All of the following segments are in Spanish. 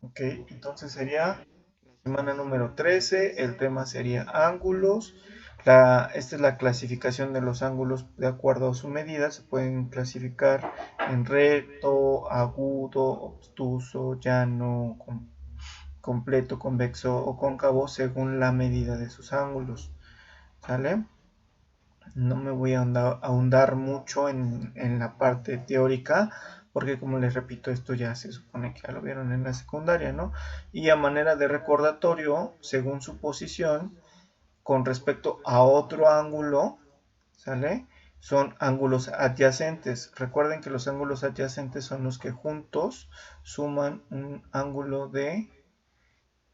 Ok, entonces sería semana número 13, el tema sería ángulos. Esta es la clasificación de los ángulos de acuerdo a su medida. Se pueden clasificar en recto, agudo, obtuso, llano, completo, convexo o cóncavo según la medida de sus ángulos. ¿Sale? No me voy a ahondar mucho en la parte teórica, porque como les repito, esto ya se supone que ya lo vieron en la secundaria, ¿no? Y a manera de recordatorio, según su posición, con respecto a otro ángulo, ¿sale? Son ángulos adyacentes. Recuerden que los ángulos adyacentes son los que juntos suman un ángulo de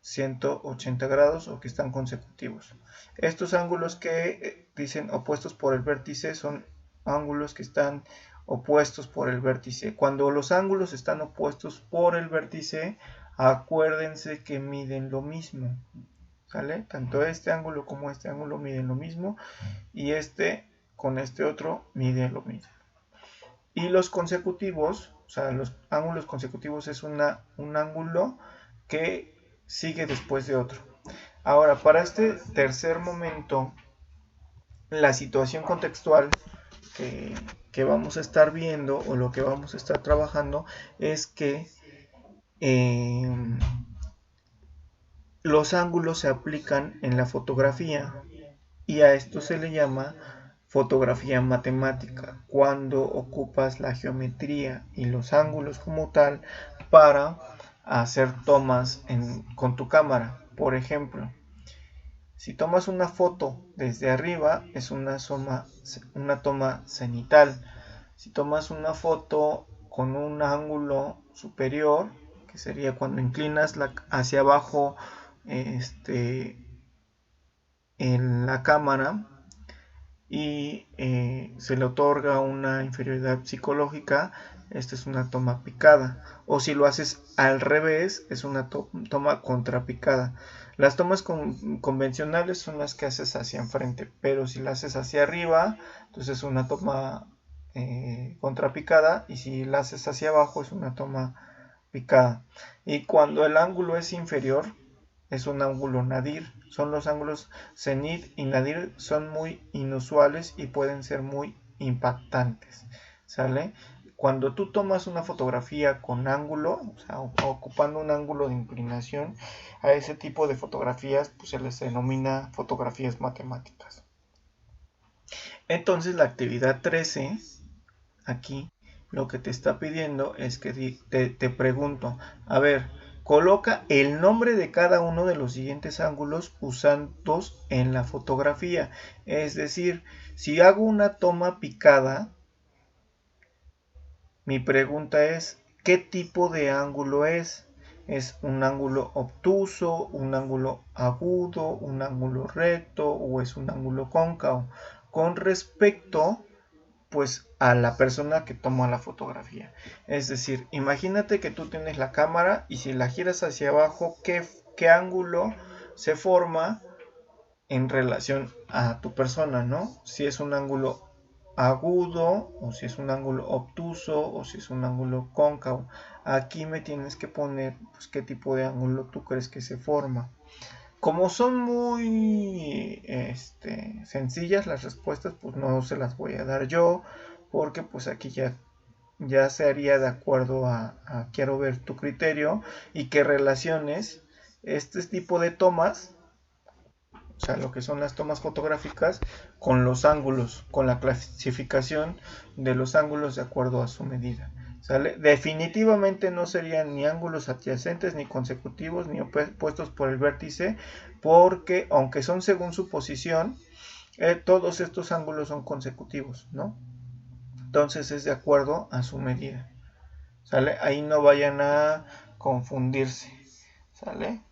180 grados o que están consecutivos. Estos ángulos que dicen opuestos por el vértice son ángulos que están opuestos por el vértice. Cuando los ángulos están opuestos por el vértice, acuérdense que miden lo mismo. ¿Sale? Tanto este ángulo como este ángulo miden lo mismo y este con este otro mide lo mismo. Y los consecutivos, o sea, los ángulos consecutivos es un ángulo que sigue después de otro. Ahora, para este tercer momento, la situación contextual que vamos a estar viendo o lo que vamos a estar trabajando es que eh, los ángulos se aplican en la fotografía y a esto se le llama fotografía matemática, cuando ocupas la geometría y los ángulos como tal para hacer tomas con tu cámara. Por ejemplo, si tomas una foto desde arriba es una toma cenital. Si tomas una foto con un ángulo superior, que sería cuando inclinas hacia abajo en la cámara y se le otorga una inferioridad psicológica, esta es una toma picada. O si lo haces al revés, es una toma contrapicada. Las tomas convencionales son las que haces hacia enfrente, pero si las haces hacia arriba, entonces es una toma contrapicada, y si la haces hacia abajo es una toma picada. Y cuando el ángulo es inferior, es un ángulo nadir. Son los ángulos cenit y nadir, son muy inusuales y pueden ser muy impactantes. ¿Sale? Cuando tú tomas una fotografía con ángulo, o sea, ocupando un ángulo de inclinación, a ese tipo de fotografías pues, se les denomina fotografías matemáticas. Entonces la actividad 13, aquí, lo que te está pidiendo es que te pregunto, a ver, coloca el nombre de cada uno de los siguientes ángulos usados en la fotografía. Es decir, si hago una toma picada, mi pregunta es, ¿qué tipo de ángulo es? ¿Es un ángulo obtuso, un ángulo agudo, un ángulo recto o es un ángulo cóncavo? Con respecto pues a la persona que toma la fotografía. Es decir, imagínate que tú tienes la cámara y si la giras hacia abajo, ¿qué ángulo se forma en relación a tu persona, ¿no? Si es un ángulo agudo o si es un ángulo obtuso o si es un ángulo cóncavo. Aquí me tienes que poner pues, qué tipo de ángulo tú crees que se forma. Como son muy sencillas las respuestas, pues no se las voy a dar yo, porque pues aquí ya se haría de acuerdo a quiero ver tu criterio y que relaciones este tipo de tomas, o sea, lo que son las tomas fotográficas, con los ángulos, con la clasificación de los ángulos de acuerdo a su medida. ¿Sale? Definitivamente no serían ni ángulos adyacentes, ni consecutivos, ni opuestos por el vértice, porque aunque son según su posición, todos estos ángulos son consecutivos, ¿no? Entonces es de acuerdo a su medida. ¿Sale? Ahí no vayan a confundirse. ¿Sale?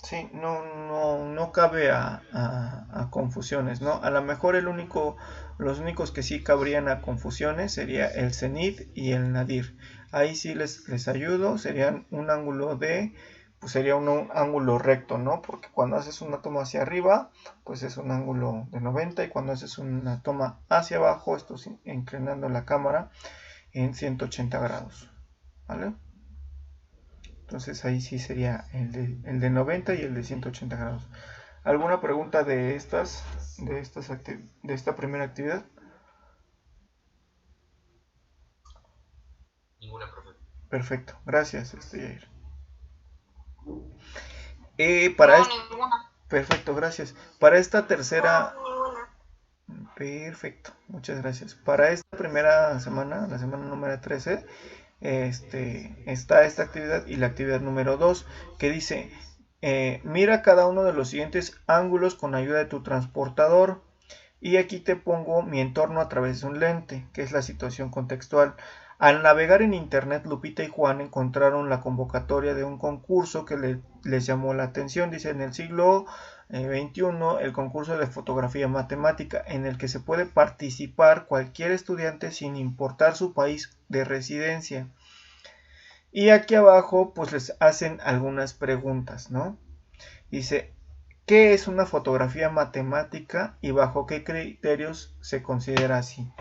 Sí, no cabe a confusiones, ¿no? A lo mejor los únicos que sí cabrían a confusiones sería el cenit y el nadir. Ahí sí les ayudo, serían un ángulo de pues sería un ángulo recto, ¿no? Porque cuando haces una toma hacia arriba, pues es un ángulo de 90, y cuando haces una toma hacia abajo, esto es inclinando la cámara en 180 grados, ¿vale? Entonces ahí sí sería el de 90 y el de 180 grados. ¿Alguna pregunta de esta primera actividad? Ninguna, profe. Perfecto, gracias, Jair. Para No, ninguna. Perfecto, gracias. Para esta tercera... No, ninguna. Perfecto, muchas gracias. Para esta primera semana, la semana número 13, está esta actividad y la actividad número 2, que dice, mira cada uno de los siguientes ángulos con ayuda de tu transportador. Y aquí te pongo mi entorno a través de un lente, que es la situación contextual. Al navegar en internet, Lupita y Juan encontraron la convocatoria de un concurso que les llamó la atención. Dice, en el siglo XXI, el concurso de fotografía matemática, en el que se puede participar cualquier estudiante sin importar su país de residencia. Y aquí abajo, pues les hacen algunas preguntas, ¿no? Dice, ¿qué es una fotografía matemática y bajo qué criterios se considera así?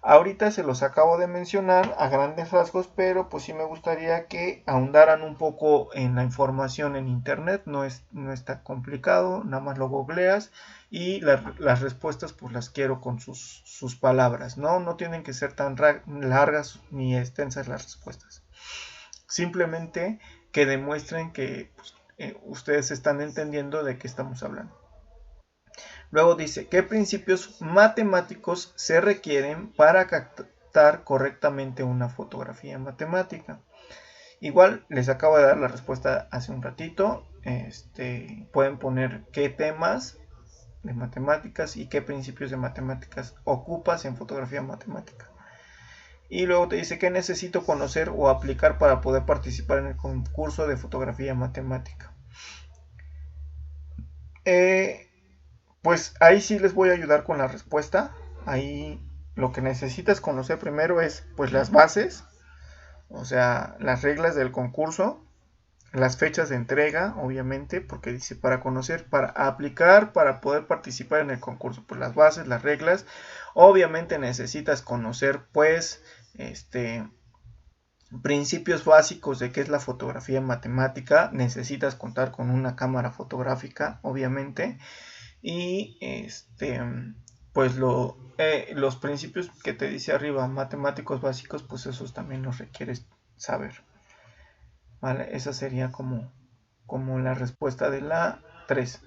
Ahorita se los acabo de mencionar a grandes rasgos, pero pues sí me gustaría que ahondaran un poco en la información en internet. No está complicado, nada más lo googleas y las respuestas pues las quiero con sus palabras, ¿no? No tienen que ser tan largas ni extensas las respuestas. Simplemente que demuestren que pues, ustedes están entendiendo de qué estamos hablando. Luego dice, ¿qué principios matemáticos se requieren para captar correctamente una fotografía matemática? Igual les acabo de dar la respuesta hace un ratito. Pueden poner qué temas de matemáticas y qué principios de matemáticas ocupas en fotografía matemática. Y luego te dice qué necesito conocer o aplicar para poder participar en el concurso de fotografía matemática. Pues ahí sí les voy a ayudar con la respuesta. Ahí lo que necesitas conocer primero es pues las bases, o sea, las reglas del concurso, las fechas de entrega, obviamente, porque dice para conocer, para aplicar, para poder participar en el concurso, pues las bases, las reglas. Obviamente necesitas conocer pues principios básicos de qué es la fotografía matemática. Necesitas contar con una cámara fotográfica, obviamente. Y pues los principios que te dice arriba, matemáticos básicos, pues esos también los requieres saber. ¿Vale? Esa sería como la respuesta de la 3.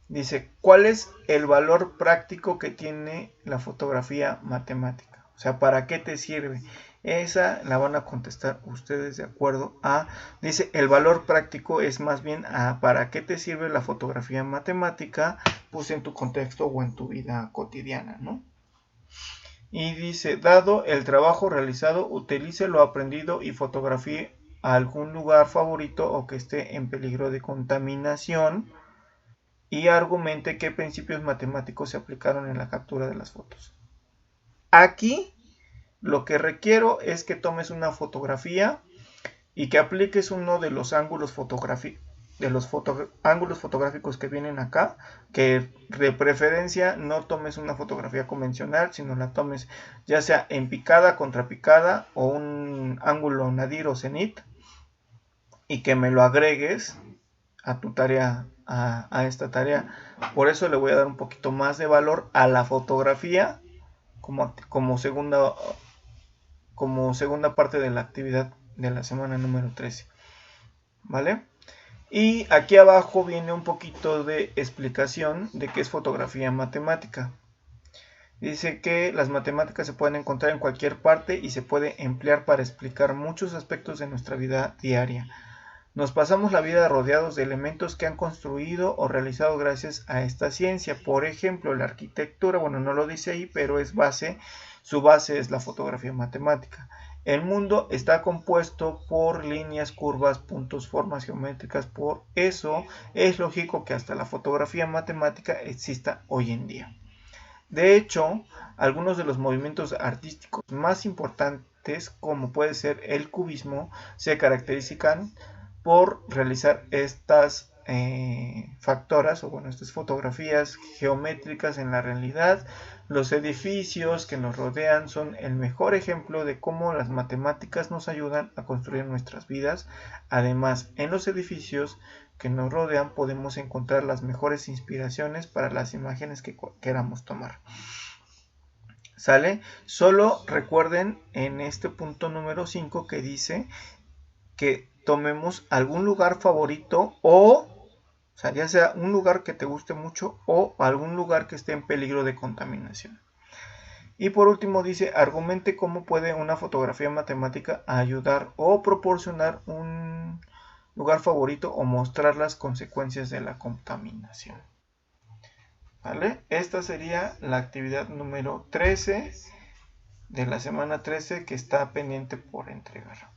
Dice, ¿cuál es el valor práctico que tiene la fotografía matemática? O sea, ¿para qué te sirve? Esa la van a contestar ustedes de acuerdo a... Dice, el valor práctico es más bien a ¿para qué te sirve la fotografía matemática? Pues en tu contexto o en tu vida cotidiana, ¿no? Y dice, dado el trabajo realizado, utilice lo aprendido y fotografíe a algún lugar favorito o que esté en peligro de contaminación. Y argumente qué principios matemáticos se aplicaron en la captura de las fotos. Aquí lo que requiero es que tomes una fotografía y que apliques uno de los ángulos fotográficos que vienen acá, que de preferencia no tomes una fotografía convencional, sino la tomes ya sea en picada, contrapicada o un ángulo nadir o cenit, y que me lo agregues a tu tarea, a esta tarea. Por eso le voy a dar un poquito más de valor a la fotografía como segunda parte de la actividad de la semana número 13. ¿Vale? Y aquí abajo viene un poquito de explicación de qué es fotografía matemática. Dice que las matemáticas se pueden encontrar en cualquier parte y se puede emplear para explicar muchos aspectos de nuestra vida diaria. Nos pasamos la vida rodeados de elementos que han construido o realizado gracias a esta ciencia. Por ejemplo, la arquitectura, bueno, no lo dice ahí, pero es su base es la fotografía matemática. El mundo está compuesto por líneas, curvas, puntos, formas geométricas. Por eso es lógico que hasta la fotografía matemática exista hoy en día. De hecho, algunos de los movimientos artísticos más importantes, como puede ser el cubismo, se caracterizan por realizar estas factoras, o bueno, estas fotografías geométricas en la realidad. Los edificios que nos rodean son el mejor ejemplo de cómo las matemáticas nos ayudan a construir nuestras vidas. Además, en los edificios que nos rodean podemos encontrar las mejores inspiraciones para las imágenes que queramos tomar. ¿Sale? Solo recuerden en este punto número 5 que dice que tomemos algún lugar favorito o sea, ya sea un lugar que te guste mucho o algún lugar que esté en peligro de contaminación. Y por último dice, argumente cómo puede una fotografía matemática ayudar o proporcionar un lugar favorito o mostrar las consecuencias de la contaminación. ¿Vale? Esta sería la actividad número 13 de la semana 13 que está pendiente por entregar.